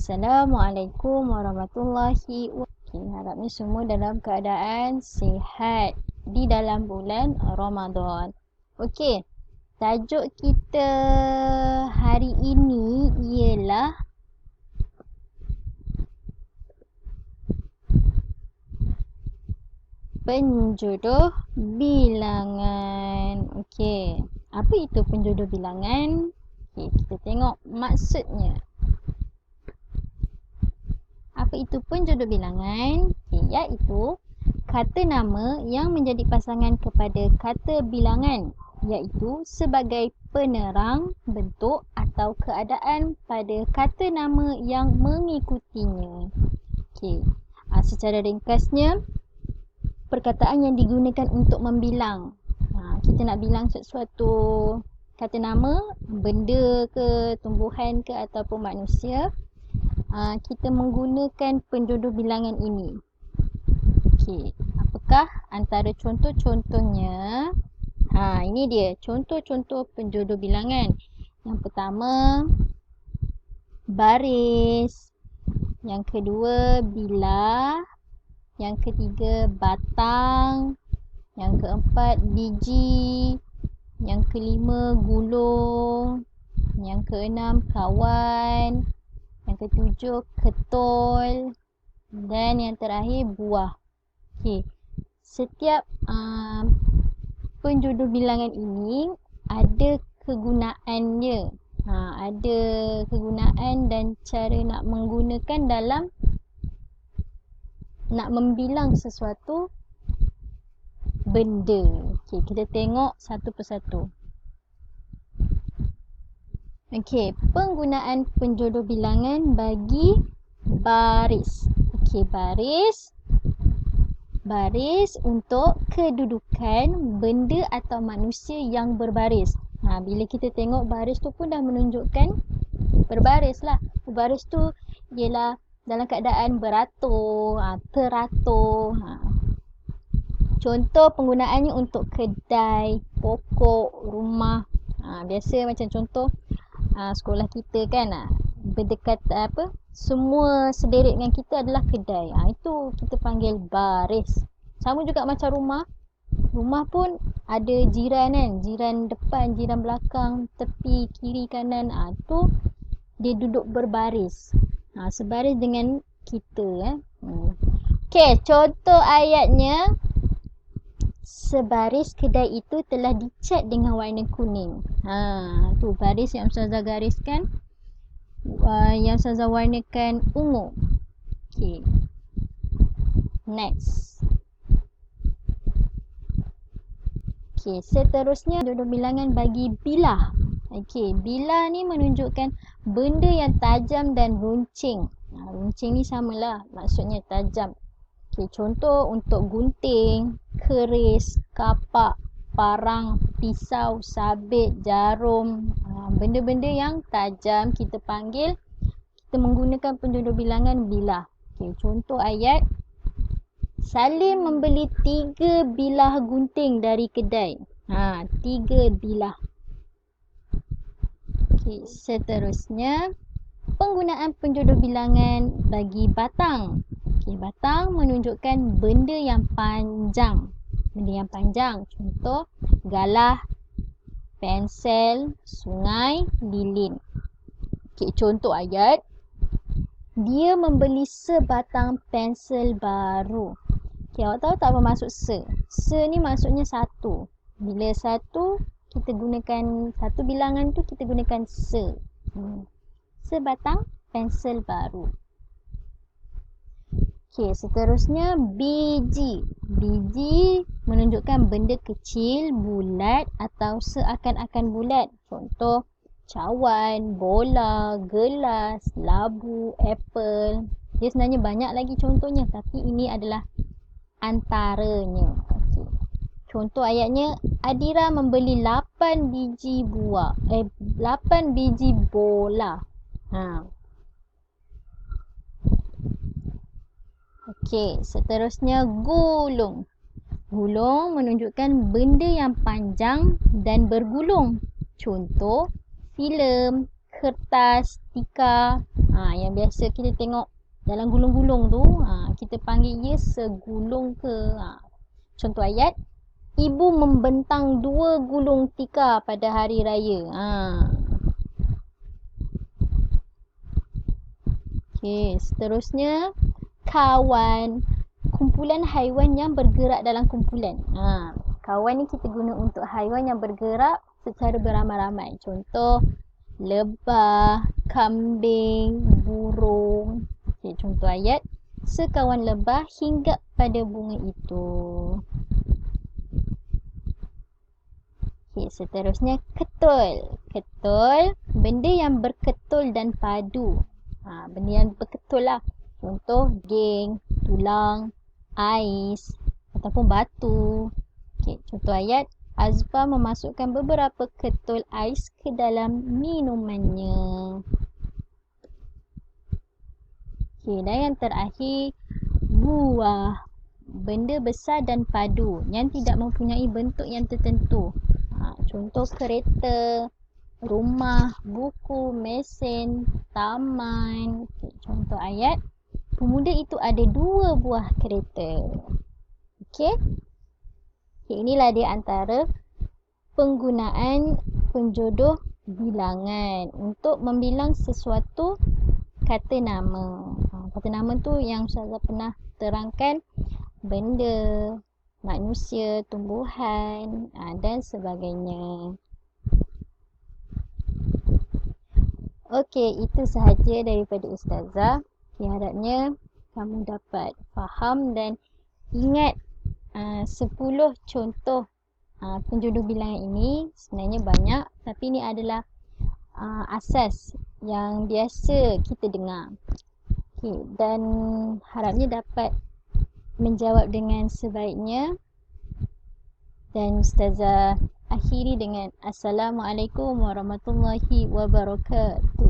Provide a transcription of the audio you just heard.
Assalamualaikum warahmatullahi wabarakatuh. Harapnya semua dalam keadaan sihat di dalam bulan Ramadan. Okey, tajuk kita hari ini ialah penjodoh bilangan. Okey, apa itu penjodoh bilangan? Okey, kita tengok maksudnya. Apa itu penjodoh bilangan? Iaitu kata nama yang menjadi pasangan kepada kata bilangan, iaitu sebagai penerang bentuk atau keadaan pada kata nama yang mengikutinya. Okey, secara ringkasnya, perkataan yang digunakan untuk membilang. Kita nak bilang sesuatu kata nama, benda ke, tumbuhan ke ataupun manusia, kita menggunakan penjodoh bilangan ini. Okey, apakah antara contoh-contohnya? Ini dia contoh-contoh penjodoh bilangan. Yang pertama, baris. Yang kedua, bilah. Yang ketiga, batang. Yang keempat, biji. Yang kelima, gulung. Yang keenam, kawan. Yang ketujuh, ketol. Dan yang terakhir, buah. Okey, setiap penjodoh bilangan ini ada kegunaannya. Ada kegunaan dan cara nak menggunakan dalam nak membilang sesuatu benda. Okey, kita tengok satu persatu. Okey, penggunaan penjodoh bilangan bagi baris. Okey, baris untuk kedudukan benda atau manusia yang berbaris. Bila kita tengok baris tu pun dah menunjukkan berbaris lah. Berbaris tu ialah dalam keadaan beratur, teratur. Contoh penggunaannya untuk kedai, pokok, rumah. Biasa macam contoh sekolah kita kan, berdekat semua sederet dengan kita adalah kedai. Itu kita panggil baris. Sama juga macam rumah. Rumah pun ada jiran kan, jiran depan, jiran belakang, tepi, kiri, kanan. Tu dia duduk berbaris. Sebaris dengan kita. Okey, contoh ayatnya. Sebaris kedai itu telah dicat dengan warna kuning. Tu baris yang Ustazah gariskan. Yang Ustazah warnakan ungu. Okey. Next. Okey, seterusnya jodoh bilangan bagi bilah. Okey, bilah ni menunjukkan benda yang tajam dan runcing. Runcing ni samalah, maksudnya tajam. Okey, contoh untuk gunting, keris, kapak, parang, pisau, sabit, jarum. Benda-benda yang tajam kita menggunakan penjodoh bilangan bilah. Okey, contoh ayat. Salim membeli 3 bilah gunting dari kedai. 3 bilah. Okey, seterusnya penggunaan penjodoh bilangan bagi batang. Okey, batang menunjukkan benda yang panjang. Benda yang panjang. Contoh, galah, pensel, sungai, lilin. Okey, contoh ayat. Dia membeli sebatang pensel baru. Okey, awak tahu tak apa maksud se? Se ni maksudnya satu. Bila satu, kita gunakan satu bilangan tu kita gunakan se. Sebatang pensel baru. Okey, seterusnya biji. Biji menunjukkan benda kecil, bulat atau seakan-akan bulat. Contoh, cawan, bola, gelas, labu, apple. Dia sebenarnya banyak lagi contohnya, tapi ini adalah antaranya. Okay. Contoh ayatnya, Adira membeli 8 biji buah. 8 biji bola. Okey, seterusnya gulung. Gulung menunjukkan benda yang panjang dan bergulung. Contoh, filem, kertas, tikar. Yang biasa kita tengok dalam gulung-gulung tu, kita panggil ia segulung ke. Contoh ayat, ibu membentang 2 gulung tikar pada hari raya. Okey, seterusnya kawan, kumpulan haiwan yang bergerak dalam kumpulan. Kawan ni kita guna untuk haiwan yang bergerak secara beramai-ramai. Contoh lebah, kambing, burung. Okey, contoh ayat, sekawan lebah hinggap pada bunga itu. Okey, seterusnya ketul. Ketul, benda yang berketul dan padu. Benda yang berketul lah. Contoh geng, tulang, ais ataupun batu. Okey, contoh ayat, Azfar memasukkan beberapa ketul ais ke dalam minumannya. Okey, dan yang terakhir, buah. Benda besar dan padu yang tidak mempunyai bentuk yang tertentu. Contoh kereta, rumah, buku, mesin, taman. Okay, contoh ayat, pemuda itu ada 2 buah kereta. Okey. Okay, inilah dia antara penggunaan penjodoh bilangan untuk membilang sesuatu kata nama. Kata nama tu yang saya pernah terangkan, benda, manusia, tumbuhan dan sebagainya. Okey, itu sahaja daripada Ustazah. Harapnya kamu dapat faham dan ingat 10 contoh penjodoh bilangan ini. Sebenarnya banyak, tapi ini adalah asas yang biasa kita dengar. Okay, dan harapnya dapat menjawab dengan sebaiknya. Dan Ustazah akhiri dengan Assalamualaikum warahmatullahi wabarakatuh.